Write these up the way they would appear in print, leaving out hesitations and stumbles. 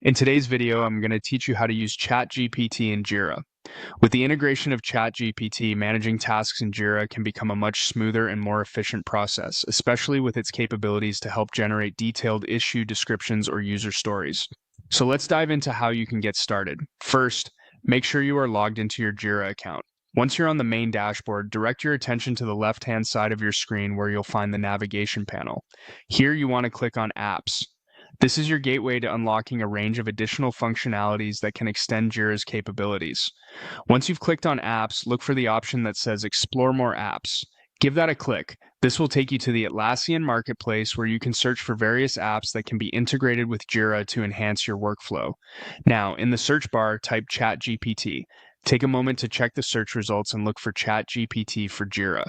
In today's video, I'm going to teach you how to use ChatGPT in Jira. With the integration of ChatGPT, managing tasks in Jira can become a much smoother and more efficient process, especially with its capabilities to help generate detailed issue descriptions or user stories. So let's dive into how you can get started. First, make sure you are logged into your Jira account. Once you're on the main dashboard, direct your attention to the left-hand side of your screen where you'll find the navigation panel. Here you want to click on Apps. This is your gateway to unlocking a range of additional functionalities that can extend Jira's capabilities. Once you've clicked on Apps, look for the option that says Explore More Apps. Give that a click. This will take you to the Atlassian Marketplace where you can search for various apps that can be integrated with Jira to enhance your workflow. Now, in the search bar, type ChatGPT. Take a moment to check the search results and look for ChatGPT for Jira.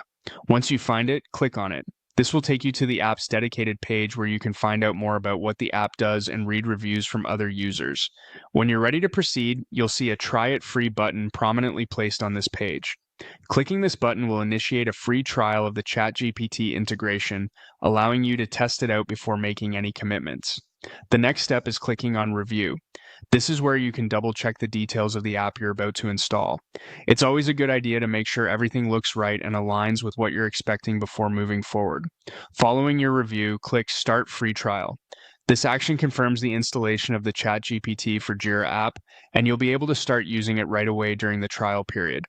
Once you find it, click on it. This will take you to the app's dedicated page where you can find out more about what the app does and read reviews from other users. When you're ready to proceed, you'll see a Try It Free button prominently placed on this page. Clicking this button will initiate a free trial of the ChatGPT integration, allowing you to test it out before making any commitments. The next step is clicking on Review. This is where you can double-check the details of the app you're about to install. It's always a good idea to make sure everything looks right and aligns with what you're expecting before moving forward. Following your review, click Start Free Trial. This action confirms the installation of the ChatGPT for Jira app, and you'll be able to start using it right away during the trial period.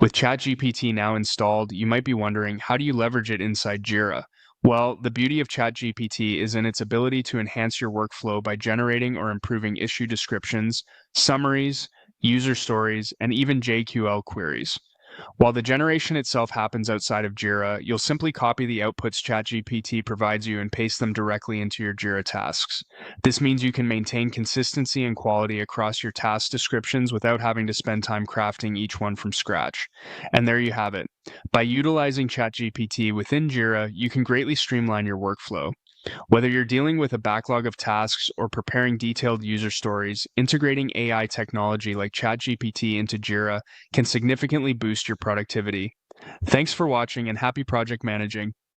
With ChatGPT now installed, you might be wondering, how do you leverage it inside Jira? Well, the beauty of ChatGPT is in its ability to enhance your workflow by generating or improving issue descriptions, summaries, user stories, and even JQL queries. While the generation itself happens outside of Jira, you'll simply copy the outputs ChatGPT provides you and paste them directly into your Jira tasks. This means you can maintain consistency and quality across your task descriptions without having to spend time crafting each one from scratch. And there you have it. By utilizing ChatGPT within Jira, you can greatly streamline your workflow. Whether you're dealing with a backlog of tasks or preparing detailed user stories, integrating AI technology like ChatGPT into Jira can significantly boost your productivity. Thanks for watching and happy project managing.